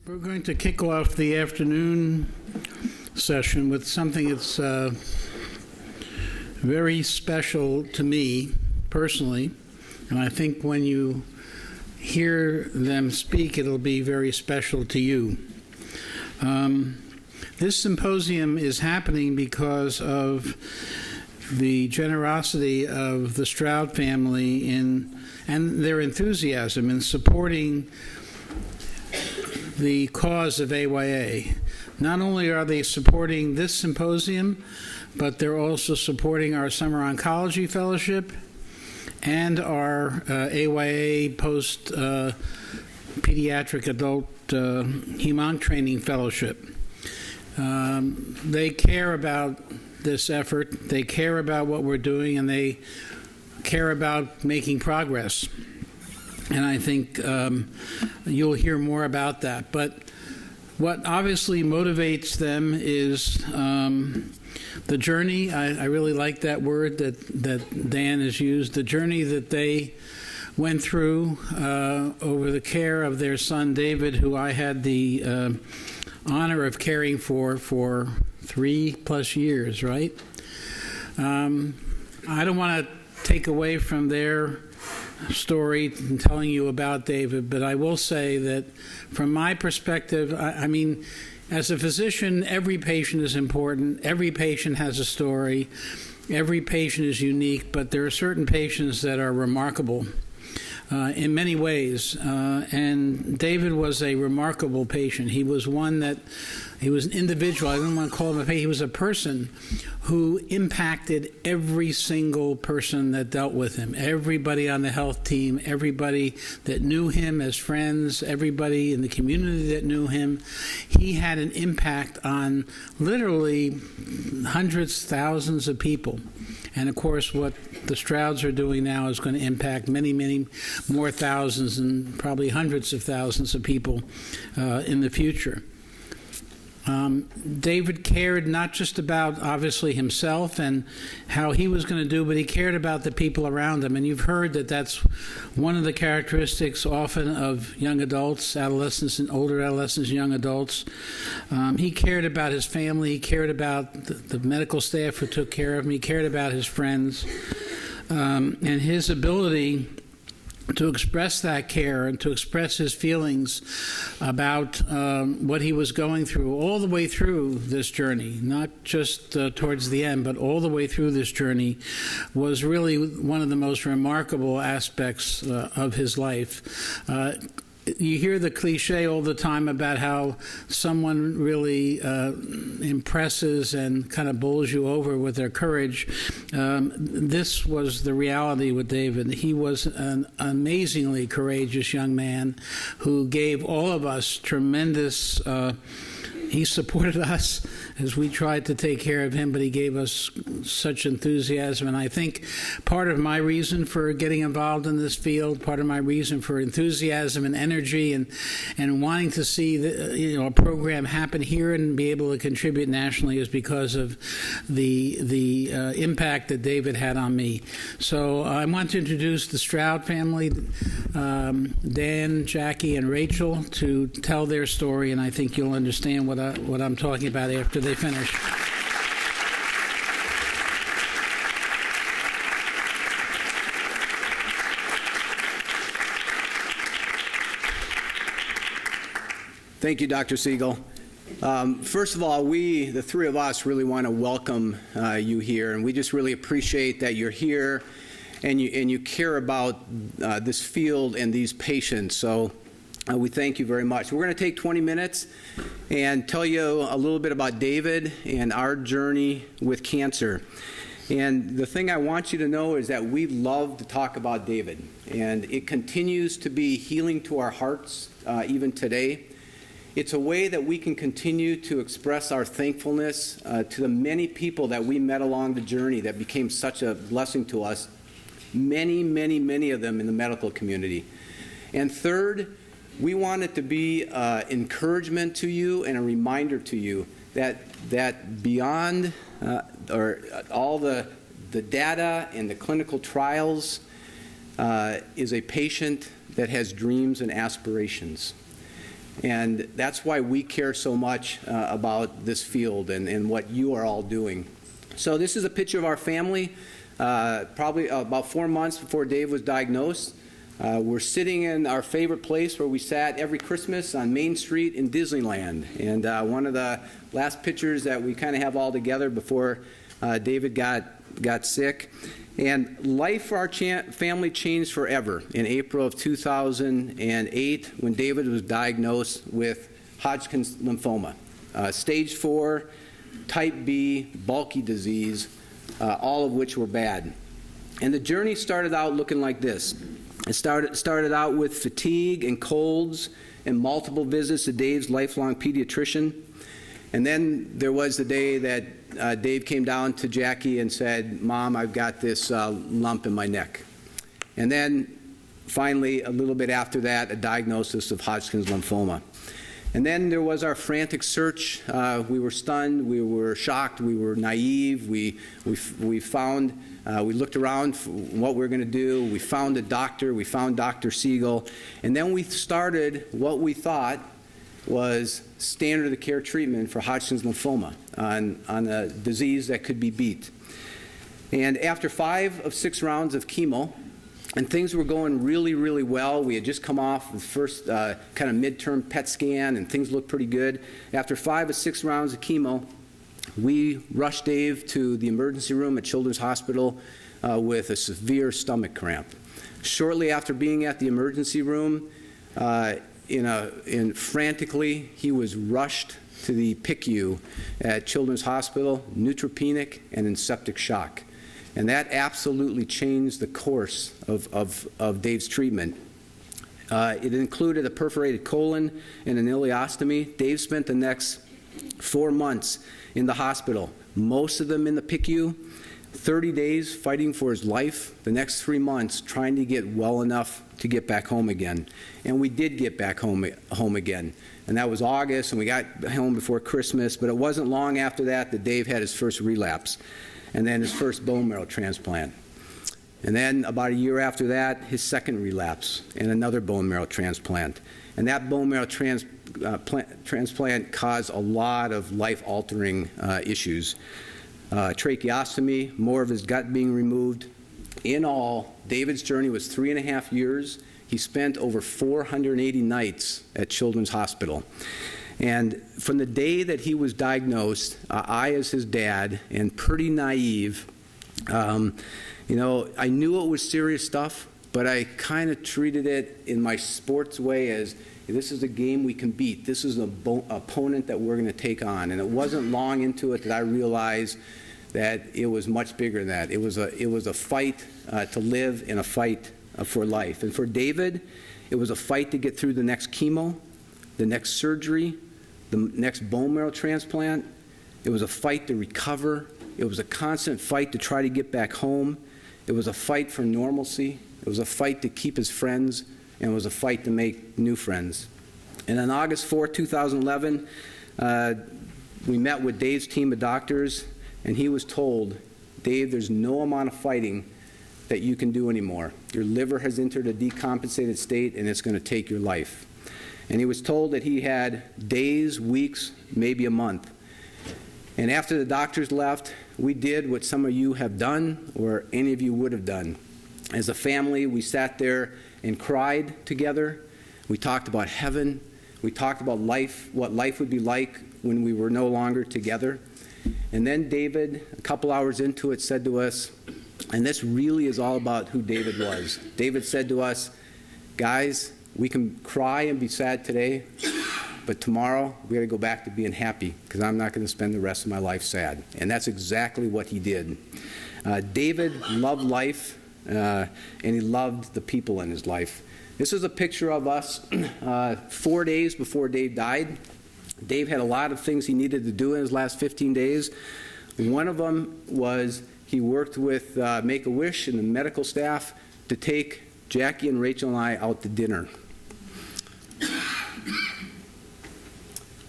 We're going to kick off the afternoon session with something that's very special to me personally, and I think when you hear them speak, it'll be very special to you. This symposium is happening because of the generosity of the Stroud family and their enthusiasm in supporting the cause of AYA. Not only are they supporting this symposium, but they're also supporting our Summer Oncology Fellowship and our AYA post pediatric adult Hem/Onc training fellowship. They care about this effort, they care about what we're doing, and they care about making progress. And I think you'll hear more about that. But what obviously motivates them is the journey. I really like that word that Dan has used, the journey that they went through over the care of their son David, who I had the honor of caring for 3+ years, right? I don't want to take away from their story and telling you about David, but I will say that from my perspective, I mean, as a physician, every patient is important. Every patient has a story. Every patient is unique, but there are certain patients that are remarkable in many ways. And David was a remarkable patient. He was one that, he was an individual. I don't want to call him a patient. He was a person who impacted every single person that dealt with him. Everybody on the health team, everybody that knew him as friends, everybody in the community that knew him. He had an impact on literally hundreds, thousands of people. And of course, what the Strouds are doing now is going to impact many, many more thousands and probably hundreds of thousands of people in the future. David cared not just about, obviously, himself and how he was going to do, but he cared about the people around him. And you've heard that that's one of the characteristics often of young adults, adolescents and older adolescents, young adults. He cared about his family. He cared about the medical staff who took care of him. He cared about his friends. And his ability to express that care and to express his feelings about what he was going through all the way through this journey, not just towards the end, but all the way through this journey, was really one of the most remarkable aspects of his life. You hear the cliche all the time about how someone really impresses and kind of bowls you over with their courage. This was the reality with David. He was an amazingly courageous young man who gave all of us tremendous he supported us as we tried to take care of him, but he gave us such enthusiasm. And I think part of my reason for getting involved in this field, part of my reason for enthusiasm and energy and wanting to see a program happen here and be able to contribute nationally is because of the impact that David had on me. So I want to introduce the Stroud family, Dan, Jackie, and Rachel, to tell their story, and I think you'll understand what I'm talking about after they finish. Thank you, Dr. Siegel. First of all, the three of us, really want to welcome you here, and we just really appreciate that you're here and you care about this field and these patients. So we thank you very much. We're going to take 20 minutes and tell you a little bit about David and our journey with cancer. And the thing I want you to know is that we love to talk about David, and it continues to be healing to our hearts even today. It's a way that we can continue to express our thankfulness to the many people that we met along the journey that became such a blessing to us, many, many, many of them in the medical community. And third, we want it to be encouragement to you and a reminder to you that beyond all the data and the clinical trials is a patient that has dreams and aspirations. And that's why we care so much about this field and what you are all doing. So this is a picture of our family, probably about 4 months before Dave was diagnosed. We're sitting in our favorite place where we sat every Christmas on Main Street in Disneyland. And one of the last pictures that we kind of have all together before David got sick. And life for our family changed forever in April of 2008 when David was diagnosed with Hodgkin's lymphoma, stage 4, type B, bulky disease, all of which were bad. And the journey started out looking like this. It started out with fatigue and colds and multiple visits to Dave's lifelong pediatrician. And then there was the day that Dave came down to Jackie and said, "Mom, I've got this lump in my neck." And then finally, a little bit after that, a diagnosis of Hodgkin's lymphoma. And then there was our frantic search. We were stunned, we were shocked, we were naive. We looked around for what we were going to do. We found a doctor. We found Dr. Siegel. And then we started what we thought was standard of care treatment for Hodgkin's lymphoma on a disease that could be beat. And after 5 of 6 rounds of chemo, and things were going really, really well. We had just come off the first kind of midterm PET scan, and things looked pretty good. After 5 of 6 rounds of chemo, we rushed Dave to the emergency room at Children's Hospital with a severe stomach cramp. Shortly after being at the emergency room, frantically, he was rushed to the PICU at Children's Hospital, neutropenic and in septic shock. And that absolutely changed the course of Dave's treatment. It included a perforated colon and an ileostomy. Dave spent the next 4 months in the hospital, most of them in the PICU, 30 days fighting for his life, the next 3 months trying to get well enough to get back home again. And we did get back home again. And that was August, and we got home before Christmas, but it wasn't long after that Dave had his first relapse, and then his first bone marrow transplant. And then about a year after that, his second relapse and another bone marrow transplant. And that bone marrow transplant caused a lot of life-altering issues. Tracheostomy, more of his gut being removed. In all, David's journey was 3.5 years. He spent over 480 nights at Children's Hospital. And from the day that he was diagnosed, I, as his dad, and pretty naive, I knew it was serious stuff, but I kind of treated it in my sports way as, this is a game we can beat. This is an opponent that we're going to take on. And it wasn't long into it that I realized that it was much bigger than that. It was a fight to live and a fight for life. And for David, it was a fight to get through the next chemo, the next surgery, the next bone marrow transplant. It was a fight to recover. It was a constant fight to try to get back home. It was a fight for normalcy. It was a fight to keep his friends, and it was a fight to make new friends. And on August 4, 2011, we met with Dave's team of doctors, and he was told, "Dave, there's no amount of fighting that you can do anymore. Your liver has entered a decompensated state, and it's going to take your life." And he was told that he had days, weeks, maybe a month. And after the doctors left, we did what some of you have done or any of you would have done. As a family, we sat there and cried together. We talked about heaven. We talked about life, what life would be like when we were no longer together. And then David, a couple hours into it, said to us, and this really is all about who David was. David said to us, "Guys, we can cry and be sad today, but tomorrow we got to go back to being happy because I'm not going to spend the rest of my life sad." And that's exactly what he did. David loved life, and he loved the people in his life. This is a picture of us 4 days before Dave died. Dave had a lot of things he needed to do in his last 15 days. One of them was he worked with Make-A-Wish and the medical staff to take Jackie and Rachel and I out to dinner.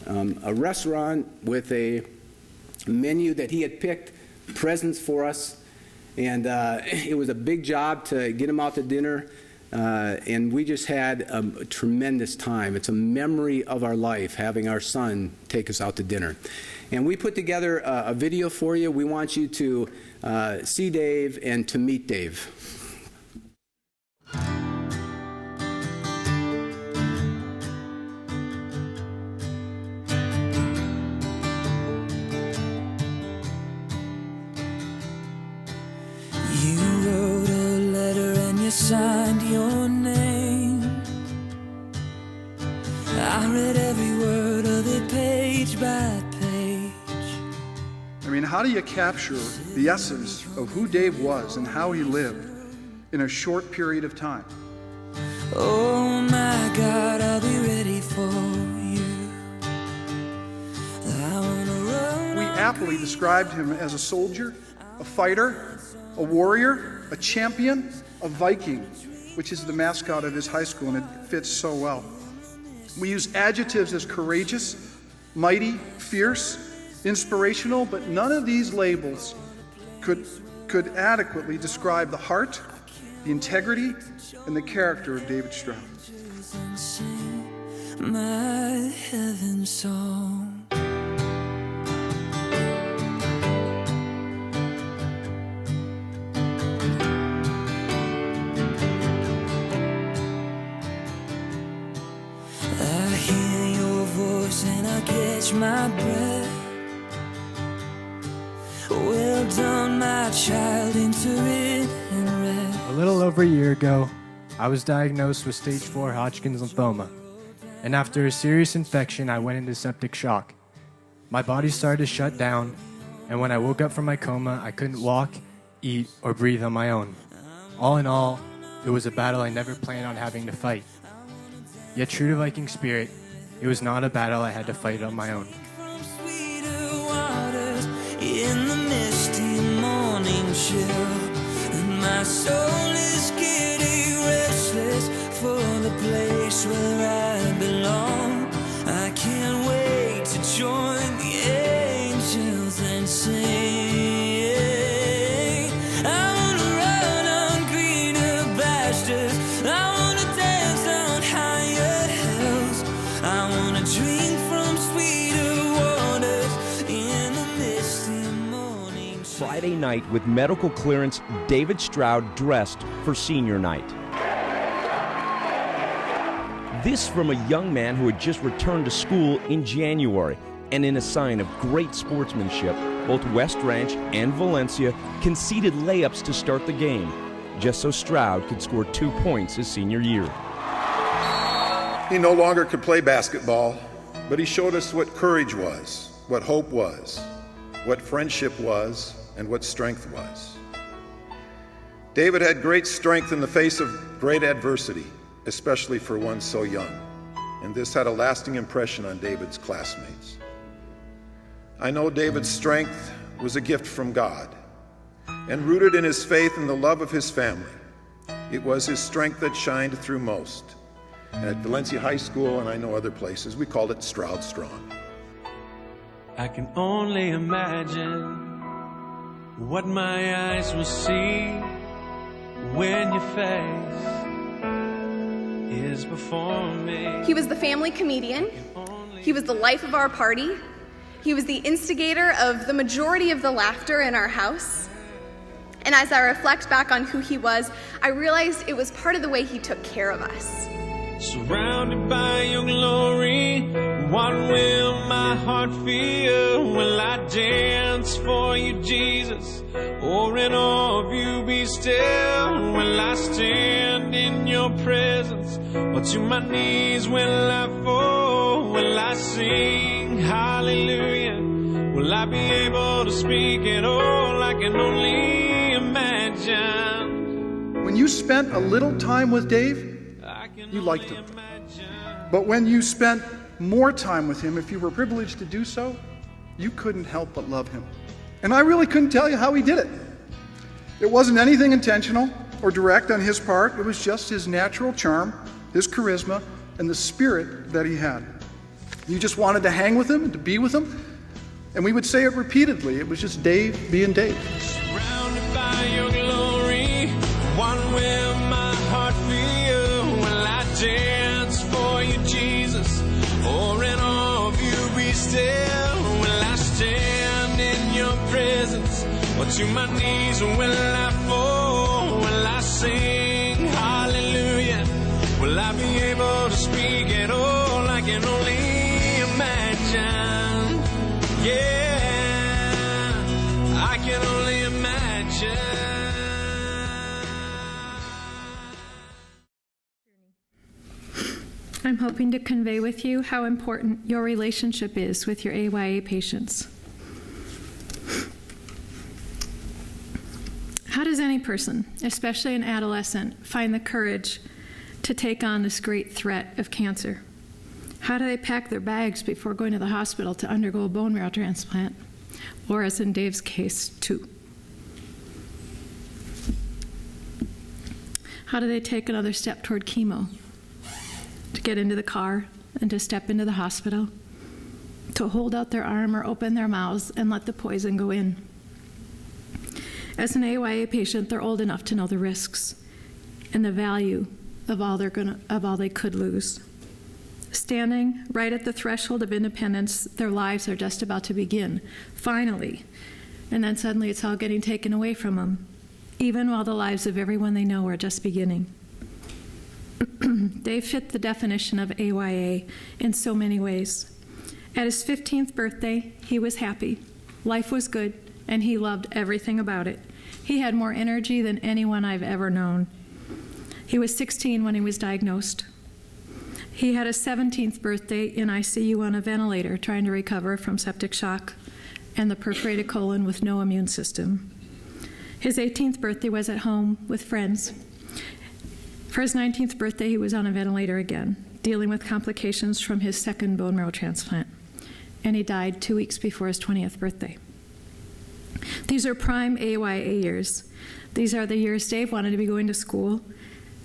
A restaurant with a menu that he had picked, presents for us, and it was a big job to get him out to dinner. And we just had a tremendous time. It's a memory of our life, having our son take us out to dinner. And we put together a video for you. We want you to see Dave and to meet Dave. Signed your name. I read every word of it page by page. I mean, how do you capture the essence of who Dave was and how he lived in a short period of time? Oh my God, I'll be ready for you. I wanna run. We aptly described him as a soldier, a fighter, a warrior, a champion, a Viking, which is the mascot of his high school, and it fits so well. We use adjectives as courageous, mighty, fierce, inspirational, but none of these labels could adequately describe the heart, the integrity, and the character of David Stroud. My heaven song. And I catch my breath. Well done, my child, into it and rest. A little over a year ago, I was diagnosed with stage 4 Hodgkin's lymphoma, and after a serious infection, I went into septic shock. My body started to shut down, and when I woke up from my coma, I couldn't walk, eat, or breathe on my own. All in all, it was a battle I never planned on having to fight. Yet true to Viking spirit, it was not a battle I had to fight on my own. From sweeter waters in the misty morning chill, and my soul is getting restless for the place where I belong. I can't wait to join the angels and sing. I wanna run on greener pastures. I wanna dance on higher hills. I wanna drink from sweeter waters in the misty morning. Friday night with medical clearance, David Stroud dressed for senior night. This from a young man who had just returned to school in January, and in a sign of great sportsmanship, both West Ranch and Valencia conceded layups to start the game, just so Stroud could score 2 points his senior year. He no longer could play basketball, but he showed us what courage was, what hope was, what friendship was, and what strength was. David had great strength in the face of great adversity, especially for one so young, and this had a lasting impression on David's classmates. I know David's strength was a gift from God, and rooted in his faith and the love of his family. It was his strength that shined through most. At Valencia High School, and I know other places, we called it Stroud Strong. I can only imagine what my eyes will see when your face is before me. He was the family comedian. He was the life of our party. He was the instigator of the majority of the laughter in our house. And as I reflect back on who he was, I realized it was part of the way he took care of us. Surrounded by your glory, what will my heart feel? Will I dance for you, Jesus? Or in awe of you be still? Will I stand in your presence? Or to my knees will I fall? Will I sing hallelujah? Will I be able to speak at all? I can only imagine. When you spent a little time with Dave, you liked him. But when you spent more time with him, if you were privileged to do so, you couldn't help but love him. And I really couldn't tell you how he did it. It wasn't anything intentional or direct on his part. It was just his natural charm, his charisma, and the spirit that he had. You just wanted to hang with him and to be with him. And we would say it repeatedly. It was just Dave being Dave. Surrounded by your glory, what will my heart feel? Or to my knees will I fall? Will I sing hallelujah? Will I be able to speak at all? I can only imagine. Yeah, I can only imagine. I'm hoping to convey with you how important your relationship is with your AYA patients. How does any person, especially an adolescent, find the courage to take on this great threat of cancer? How do they pack their bags before going to the hospital to undergo a bone marrow transplant? Or, as in Dave's case, 2. How do they take another step toward chemo? To get into the car and to step into the hospital, to hold out their arm or open their mouths and let the poison go in. As an AYA patient, they're old enough to know the risks and the value of all they could lose. Standing right at the threshold of independence, their lives are just about to begin, finally, and then suddenly it's all getting taken away from them, even while the lives of everyone they know are just beginning. Dave fit the definition of AYA in so many ways. At his 15th birthday, he was happy. Life was good, and he loved everything about it. He had more energy than anyone I've ever known. He was 16 when he was diagnosed. He had a 17th birthday in ICU on a ventilator, trying to recover from septic shock and the perforated colon with no immune system. His 18th birthday was at home with friends. For his 19th birthday, he was on a ventilator again, dealing with complications from his second bone marrow transplant. And he died 2 weeks before his 20th birthday. These are prime AYA years. These are the years Dave wanted to be going to school.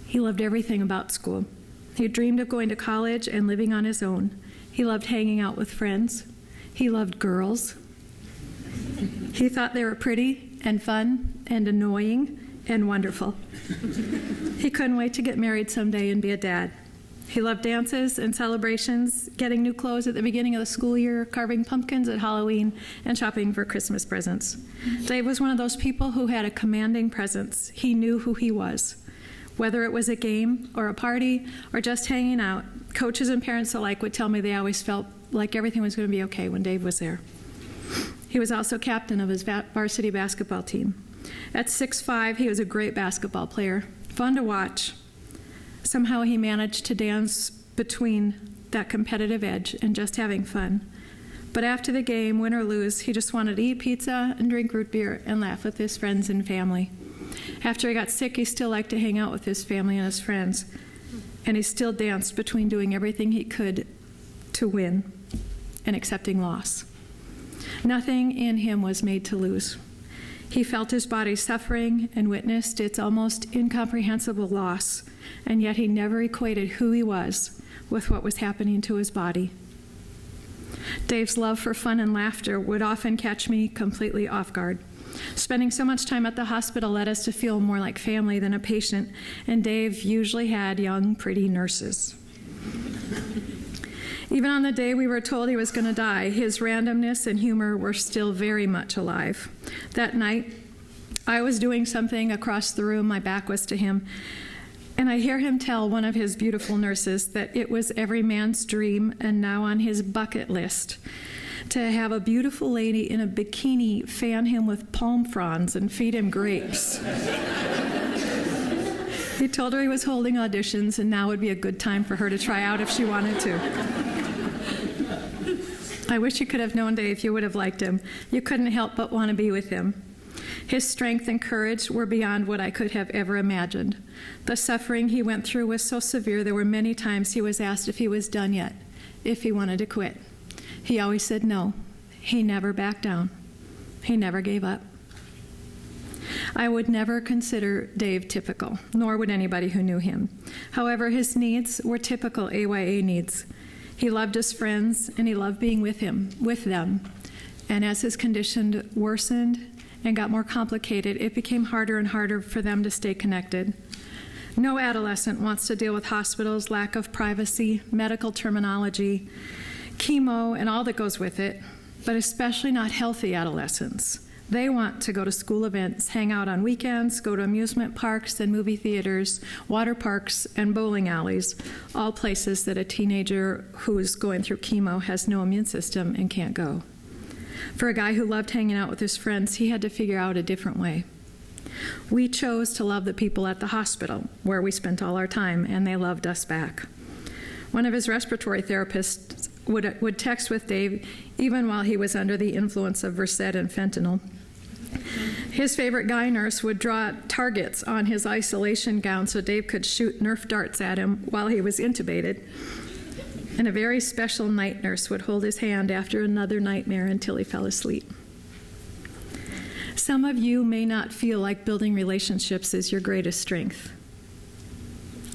He loved everything about school. He dreamed of going to college and living on his own. He loved hanging out with friends. He loved girls. He thought they were pretty and fun and annoying and wonderful. He couldn't wait to get married someday and be a dad. He loved dances and celebrations, getting new clothes at the beginning of the school year, carving pumpkins at Halloween, and shopping for Christmas presents. Dave was one of those people who had a commanding presence. He knew who he was. Whether it was a game or a party or just hanging out, coaches and parents alike would tell me they always felt like everything was going to be okay when Dave was there. He was also captain of his varsity basketball team. At 6'5", he was a great basketball player, fun to watch. Somehow he managed to dance between that competitive edge and just having fun. But after the game, win or lose, he just wanted to eat pizza and drink root beer and laugh with his friends and family. After he got sick, he still liked to hang out with his family and his friends. And he still danced between doing everything he could to win and accepting loss. Nothing in him was made to lose. He felt his body suffering and witnessed its almost incomprehensible loss, and yet he never equated who he was with what was happening to his body. Dave's love for fun and laughter would often catch me completely off guard. Spending so much time at the hospital led us to feel more like family than a patient, and Dave usually had young, pretty nurses. Even on the day we were told he was going to die, his randomness and humor were still very much alive. That night, I was doing something across the room, my back was to him, and I hear him tell one of his beautiful nurses that it was every man's dream and now on his bucket list to have a beautiful lady in a bikini fan him with palm fronds and feed him grapes. He told her he was holding auditions and now would be a good time for her to try out if she wanted to. I wish you could have known Dave. You would have liked him. You couldn't help but want to be with him. His strength and courage were beyond what I could have ever imagined. The suffering he went through was so severe there were many times he was asked if he was done yet, if he wanted to quit. He always said no. He never backed down. He never gave up. I would never consider Dave typical, nor would anybody who knew him. However, his needs were typical AYA needs. He loved his friends, and he loved being with them. And as his condition worsened and got more complicated, it became harder and harder for them to stay connected. No adolescent wants to deal with hospitals, lack of privacy, medical terminology, chemo, and all that goes with it, but especially not healthy adolescents. They want to go to school events, hang out on weekends, go to amusement parks and movie theaters, water parks and bowling alleys, all places that a teenager who is going through chemo has no immune system and can't go. For a guy who loved hanging out with his friends, he had to figure out a different way. We chose to love the people at the hospital, where we spent all our time, and they loved us back. One of his respiratory therapists would text with Dave even while he was under the influence of Versed and fentanyl. His favorite guy nurse would draw targets on his isolation gown so Dave could shoot Nerf darts at him while he was intubated. And a very special night nurse would hold his hand after another nightmare until he fell asleep. Some of you may not feel like building relationships is your greatest strength.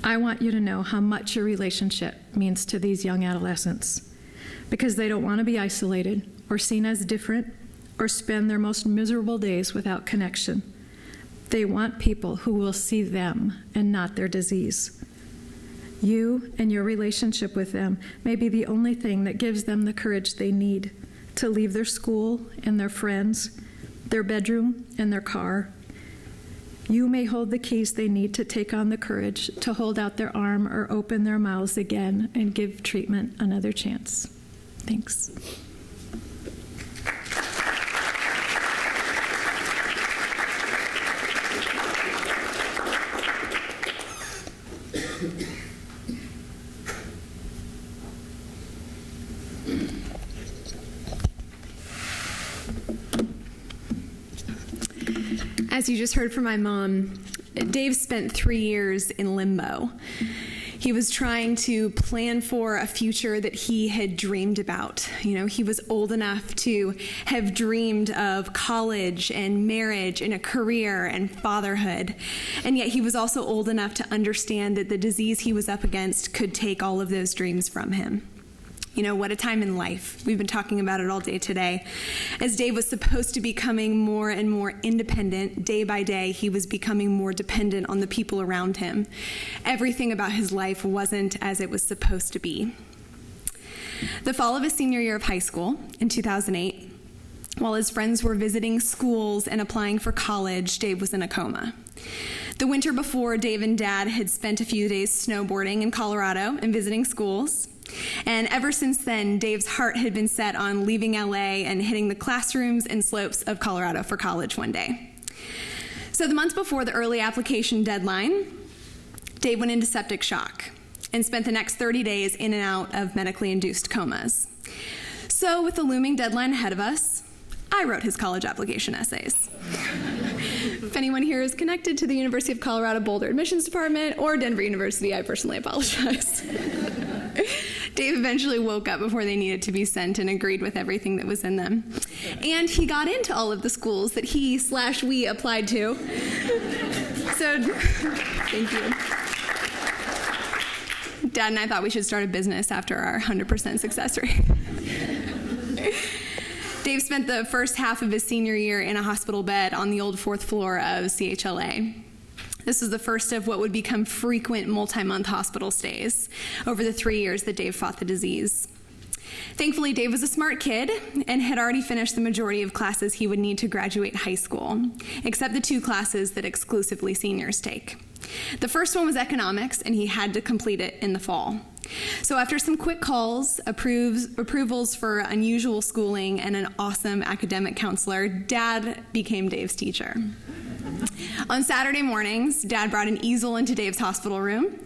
I want you to know how much your relationship means to these young adolescents, because they don't want to be isolated or seen as different or spend their most miserable days without connection. They want people who will see them and not their disease. You and your relationship with them may be the only thing that gives them the courage they need to leave their school and their friends, their bedroom and their car. You may hold the keys they need to take on the courage to hold out their arm or open their mouths again and give treatment another chance. Thanks. As you just heard from my mom, Dave spent 3 years in limbo. He was trying to plan for a future that he had dreamed about. You know, he was old enough to have dreamed of college and marriage and a career and fatherhood. And yet he was also old enough to understand that the disease he was up against could take all of those dreams from him. You know, what a time in life. We've been talking about it all day today. As Dave was supposed to be becoming more and more independent, day by day, he was becoming more dependent on the people around him. Everything about his life wasn't as it was supposed to be. The fall of his senior year of high school, in 2008, while his friends were visiting schools and applying for college, Dave was in a coma. The winter before, Dave and Dad had spent a few days snowboarding in Colorado and visiting schools. And ever since then, Dave's heart had been set on leaving LA and hitting the classrooms and slopes of Colorado for college one day. So the month before the early application deadline, Dave went into septic shock and spent the next 30 days in and out of medically induced comas. So with the looming deadline ahead of us, I wrote his college application essays. If anyone here is connected to the University of Colorado Boulder Admissions Department or Denver University, I personally apologize. Dave eventually woke up before they needed to be sent and agreed with everything that was in them. And he got into all of the schools that we applied to. So, thank you. Dad and I thought we should start a business after our 100% success rate. Dave spent the first half of his senior year in a hospital bed on the old 4th floor of CHLA. This was the first of what would become frequent multi-month hospital stays over the 3 years that Dave fought the disease. Thankfully, Dave was a smart kid and had already finished the majority of classes he would need to graduate high school, except the 2 classes that exclusively seniors take. The first one was economics, and he had to complete it in the fall. So after some quick calls, approvals for unusual schooling, and an awesome academic counselor, Dad became Dave's teacher. On Saturday mornings, Dad brought an easel into Dave's hospital room.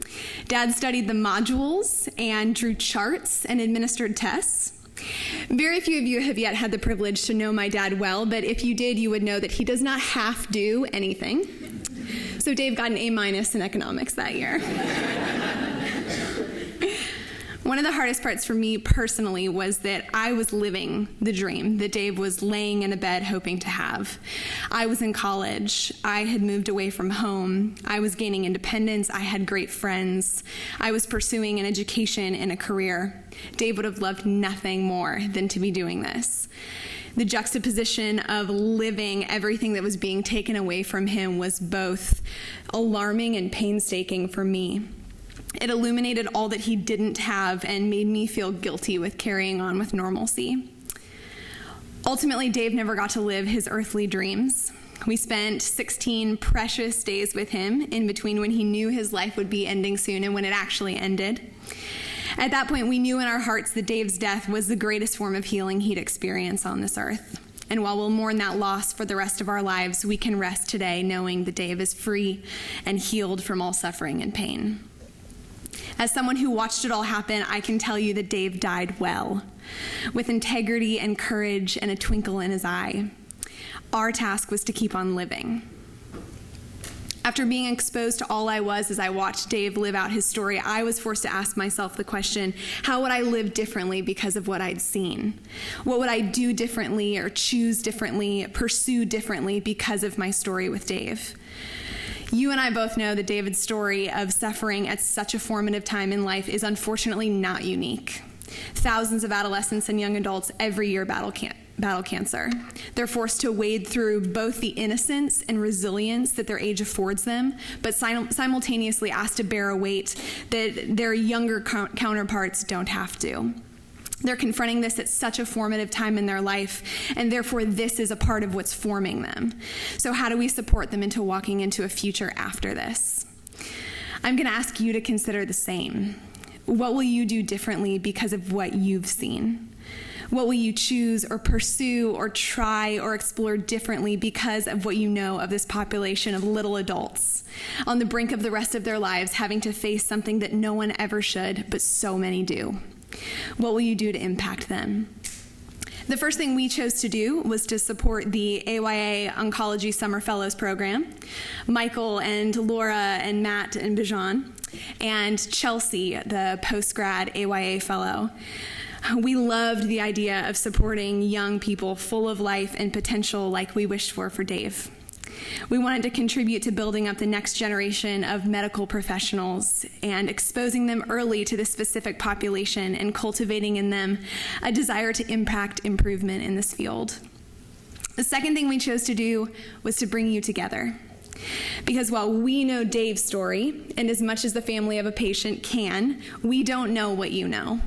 Dad studied the modules and drew charts and administered tests. Very few of you have yet had the privilege to know my dad well, but if you did, you would know that he does not half do anything. So Dave got an A- in economics that year. One of the hardest parts for me personally was that I was living the dream that Dave was laying in a bed hoping to have. I was in college. I had moved away from home. I was gaining independence. I had great friends. I was pursuing an education and a career. Dave would have loved nothing more than to be doing this. The juxtaposition of living everything that was being taken away from him was both alarming and painstaking for me. It illuminated all that he didn't have and made me feel guilty with carrying on with normalcy. Ultimately, Dave never got to live his earthly dreams. We spent 16 precious days with him in between when he knew his life would be ending soon and when it actually ended. At that point, we knew in our hearts that Dave's death was the greatest form of healing he'd experience on this earth. And while we'll mourn that loss for the rest of our lives, we can rest today knowing that Dave is free and healed from all suffering and pain. As someone who watched it all happen, I can tell you that Dave died well, with integrity and courage and a twinkle in his eye. Our task was to keep on living. After being exposed to all I was as I watched Dave live out his story, I was forced to ask myself the question, how would I live differently because of what I'd seen? What would I do differently or choose differently, pursue differently because of my story with Dave? You and I both know that David's story of suffering at such a formative time in life is unfortunately not unique. Thousands of adolescents and young adults every year battle cancer. They're forced to wade through both the innocence and resilience that their age affords them, but simultaneously asked to bear a weight that their younger counterparts don't have to. They're confronting this at such a formative time in their life, and therefore this is a part of what's forming them. So how do we support them into walking into a future after this? I'm going to ask you to consider the same. What will you do differently because of what you've seen? What will you choose or pursue or try or explore differently because of what you know of this population of little adults on the brink of the rest of their lives, having to face something that no one ever should, but so many do? What will you do to impact them? The first thing we chose to do was to support the AYA Oncology Summer Fellows Program. Michael and Laura and Matt and Bijan and Chelsea, the post-grad AYA fellow. We loved the idea of supporting young people full of life and potential like we wished for Dave. We wanted to contribute to building up the next generation of medical professionals and exposing them early to this specific population and cultivating in them a desire to impact improvement in this field. The second thing we chose to do was to bring you together. Because while we know Dave's story, and as much as the family of a patient can, we don't know what you know.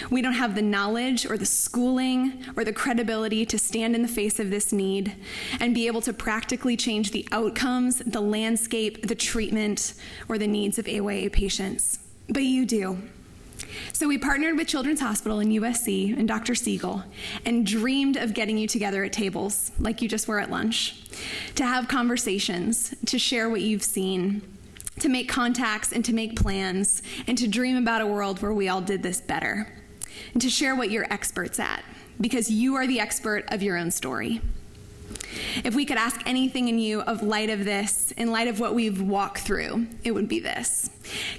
We don't have the knowledge or the schooling or the credibility to stand in the face of this need and be able to practically change the outcomes, the landscape, the treatment, or the needs of AYA patients. But you do. So we partnered with Children's Hospital and USC and Dr. Siegel and dreamed of getting you together at tables, like you just were at lunch, to have conversations, to share what you've seen, to make contacts and to make plans, and to dream about a world where we all did this better, and to share what you're experts at, because you are the expert of your own story. If we could ask anything in you of light of this, in light of what we've walked through, it would be this.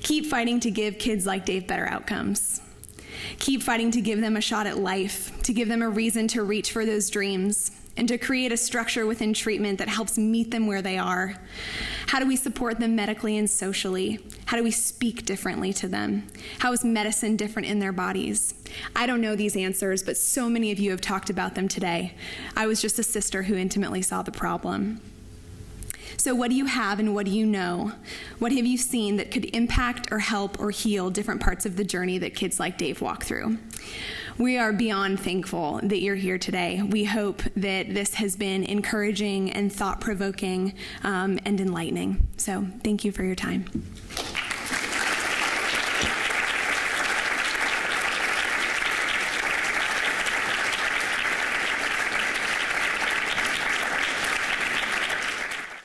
Keep fighting to give kids like Dave better outcomes. Keep fighting to give them a shot at life, to give them a reason to reach for those dreams, and to create a structure within treatment that helps meet them where they are. How do we support them medically and socially? How do we speak differently to them? How is medicine different in their bodies? I don't know these answers, but so many of you have talked about them today. I was just a sister who intimately saw the problem. So what do you have and what do you know? What have you seen that could impact or help or heal different parts of the journey that kids like Dave walk through? We are beyond thankful that you're here today. We hope that this has been encouraging and thought-provoking and enlightening. So thank you for your time.